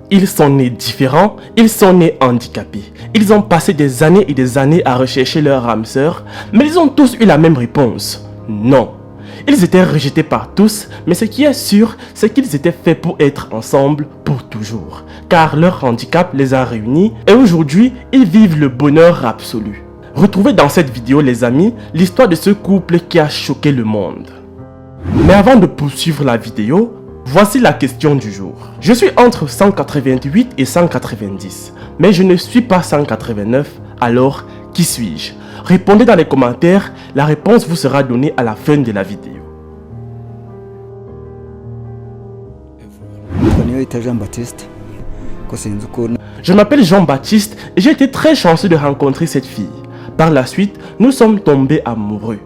Ils sont nés différents, ils sont nés handicapés. Ils ont passé des années et des années à rechercher leur âme sœur, mais ils ont tous eu la même réponse. Non. Ils étaient rejetés par tous, mais ce qui est sûr, c'est qu'ils étaient faits pour être ensemble pour toujours. Car leur handicap les a réunis et aujourd'hui, ils vivent le bonheur absolu. Retrouvez dans cette vidéo, les amis, l'histoire de ce couple qui a choqué le monde. Mais avant de poursuivre la vidéo, voici la question du jour. Je suis entre 188 et 190, mais je ne suis pas 189, alors qui suis-je? Répondez dans les commentaires, la réponse vous sera donnée à la fin de la vidéo. Je m'appelle Jean-Baptiste et j'ai été très chanceux de rencontrer cette fille. Par la suite, nous sommes tombés amoureux.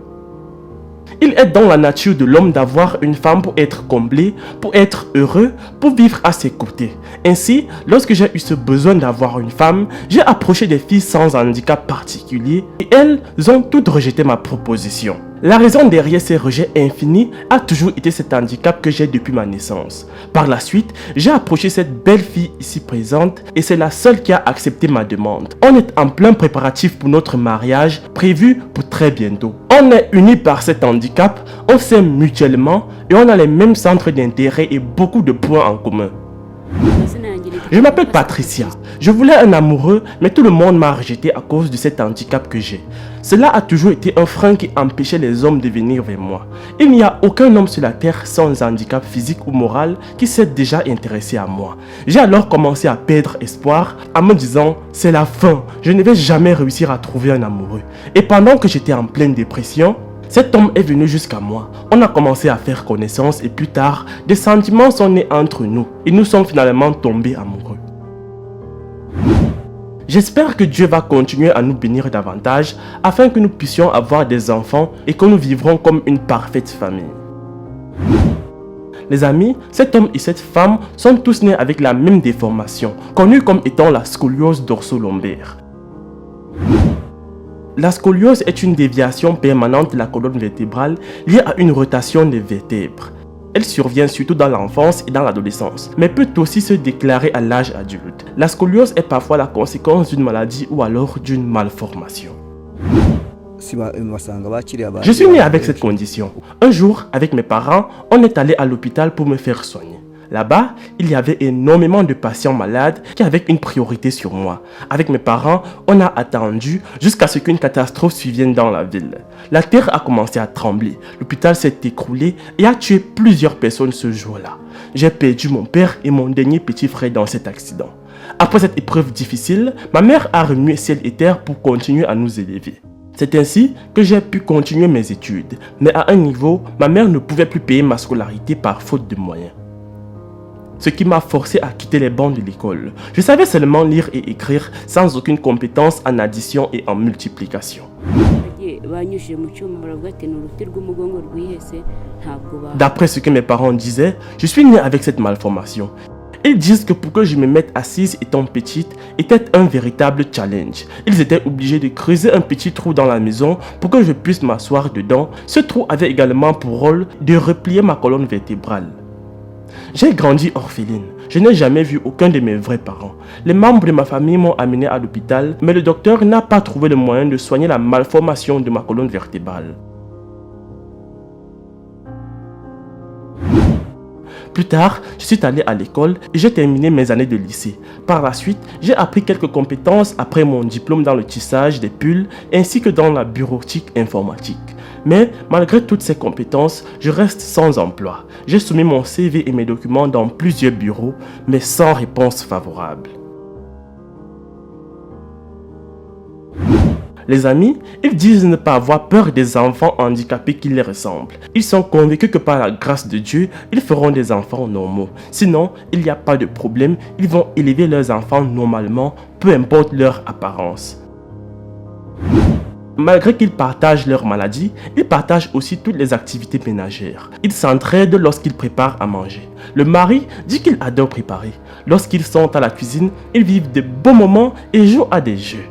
Il est dans la nature de l'homme d'avoir une femme pour être comblé, pour être heureux, pour vivre à ses côtés. Ainsi, lorsque j'ai eu ce besoin d'avoir une femme, j'ai approché des filles sans handicap particulier et elles ont toutes rejeté ma proposition. La raison derrière ces rejets infinis a toujours été cet handicap que j'ai depuis ma naissance. Par la suite, j'ai approché cette belle fille ici présente et c'est la seule qui a accepté ma demande. On est en plein préparatif pour notre mariage prévu pour très bientôt. On est unis par cet handicap, on s'aime mutuellement et on a les mêmes centres d'intérêt et beaucoup de points en commun. Je m'appelle Patricia. Je voulais un amoureux, mais tout le monde m'a rejeté à cause de cet handicap que j'ai. Cela a toujours été un frein qui empêchait les hommes de venir vers moi. Il n'y a aucun homme sur la terre sans handicap physique ou moral qui s'est déjà intéressé à moi. J'ai alors commencé à perdre espoir en me disant « c'est la fin, je ne vais jamais réussir à trouver un amoureux ». Et pendant que j'étais en pleine dépression, cet homme est venu jusqu'à moi. On a commencé à faire connaissance et plus tard, des sentiments sont nés entre nous et nous sommes finalement tombés amoureux. J'espère que Dieu va continuer à nous bénir davantage afin que nous puissions avoir des enfants et que nous vivrons comme une parfaite famille. Les amis, cet homme et cette femme sont tous nés avec la même déformation, connue comme étant la scoliose dorso-lombaire. La scoliose est une déviation permanente de la colonne vertébrale liée à une rotation des vertèbres. Elle survient surtout dans l'enfance et dans l'adolescence, mais peut aussi se déclarer à l'âge adulte. La scoliose est parfois la conséquence d'une maladie ou alors d'une malformation. Je suis né avec cette condition. Un jour, avec mes parents, on est allé à l'hôpital pour me faire soigner. Là-bas, il y avait énormément de patients malades qui avaient une priorité sur moi. Avec mes parents, on a attendu jusqu'à ce qu'une catastrophe survienne dans la ville. La terre a commencé à trembler, l'hôpital s'est écroulé et a tué plusieurs personnes ce jour-là. J'ai perdu mon père et mon dernier petit frère dans cet accident. Après cette épreuve difficile, ma mère a remué ciel et terre pour continuer à nous élever. C'est ainsi que j'ai pu continuer mes études, mais à un niveau, ma mère ne pouvait plus payer ma scolarité par faute de moyens. Ce qui m'a forcé à quitter les bancs de l'école. Je savais seulement lire et écrire sans aucune compétence en addition et en multiplication. D'après ce que mes parents disaient, je suis né avec cette malformation. Ils disent que pour que je me mette assise étant petite était un véritable challenge. Ils étaient obligés de creuser un petit trou dans la maison pour que je puisse m'asseoir dedans. Ce trou avait également pour rôle de replier ma colonne vertébrale. J'ai grandi orpheline. Je n'ai jamais vu aucun de mes vrais parents. Les membres de ma famille m'ont amené à l'hôpital, mais le docteur n'a pas trouvé le moyen de soigner la malformation de ma colonne vertébrale. Plus tard, je suis allé à l'école et j'ai terminé mes années de lycée. Par la suite, j'ai appris quelques compétences après mon diplôme dans le tissage des pulls ainsi que dans la bureautique informatique. Mais malgré toutes ces compétences, je reste sans emploi. J'ai soumis mon CV et mes documents dans plusieurs bureaux, mais sans réponse favorable. Les amis, ils disent ne pas avoir peur des enfants handicapés qui les ressemblent. Ils sont convaincus que par la grâce de Dieu, ils feront des enfants normaux. Sinon, il n'y a pas de problème, ils vont élever leurs enfants normalement, peu importe leur apparence. Malgré qu'ils partagent leur maladie, ils partagent aussi toutes les activités ménagères. Ils s'entraident lorsqu'ils préparent à manger. Le mari dit qu'il adore préparer. Lorsqu'ils sont à la cuisine, ils vivent de beaux moments et jouent à des jeux.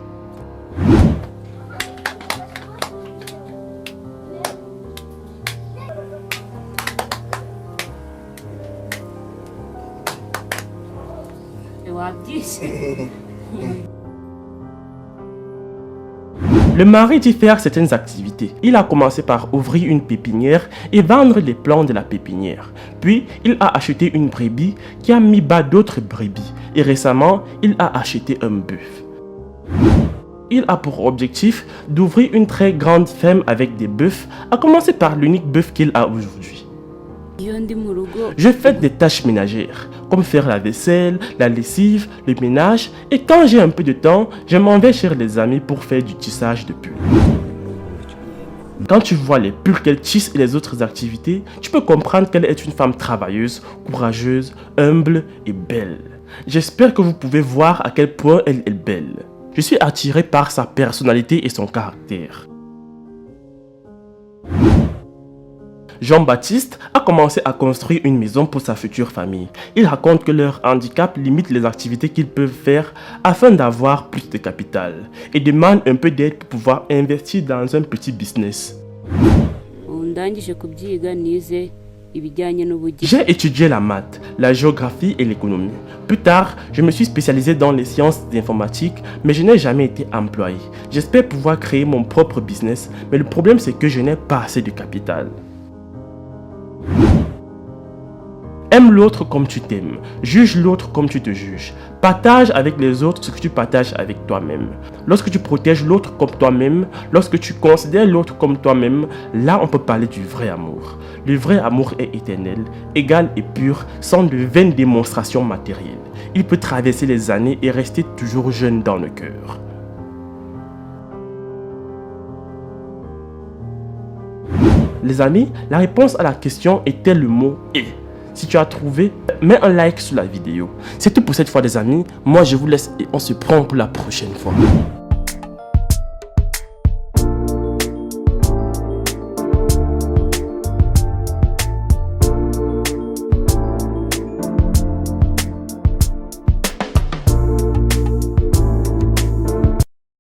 Le mari dit faire certaines activités. Il a commencé par ouvrir une pépinière et vendre les plants de la pépinière. Puis, il a acheté une brebis qui a mis bas d'autres brebis. Et récemment, il a acheté un bœuf. Il a pour objectif d'ouvrir une très grande ferme avec des bœufs, à commencer par l'unique bœuf qu'il a aujourd'hui. Je fais des tâches ménagères, comme faire la vaisselle, la lessive, le ménage, et quand j'ai un peu de temps, je m'en vais chez les amis pour faire du tissage de pulls. Quand tu vois les pulls qu'elle tisse et les autres activités, tu peux comprendre qu'elle est une femme travailleuse, courageuse, humble et belle. J'espère que vous pouvez voir à quel point elle est belle. Je suis attiré par sa personnalité et son caractère. Jean-Baptiste a commencé à construire une maison pour sa future famille. Il raconte que leur handicap limite les activités qu'ils peuvent faire afin d'avoir plus de capital et demande un peu d'aide pour pouvoir investir dans un petit business. J'ai étudié la maths, la géographie et l'économie. Plus tard, je me suis spécialisé dans les sciences d'informatique, mais je n'ai jamais été employé. J'espère pouvoir créer mon propre business, mais le problème c'est que je n'ai pas assez de capital. Aime l'autre comme tu t'aimes, juge l'autre comme tu te juges, partage avec les autres ce que tu partages avec toi-même. Lorsque tu protèges l'autre comme toi-même, lorsque tu considères l'autre comme toi-même, là on peut parler du vrai amour. Le vrai amour est éternel, égal et pur, sans de vaines démonstrations matérielles. Il peut traverser les années et rester toujours jeune dans le cœur. Les amis, la réponse à la question était le mot « et ». Si tu as trouvé, mets un like sur la vidéo. C'est tout pour cette fois les amis. Moi je vous laisse et on se prend pour la prochaine fois.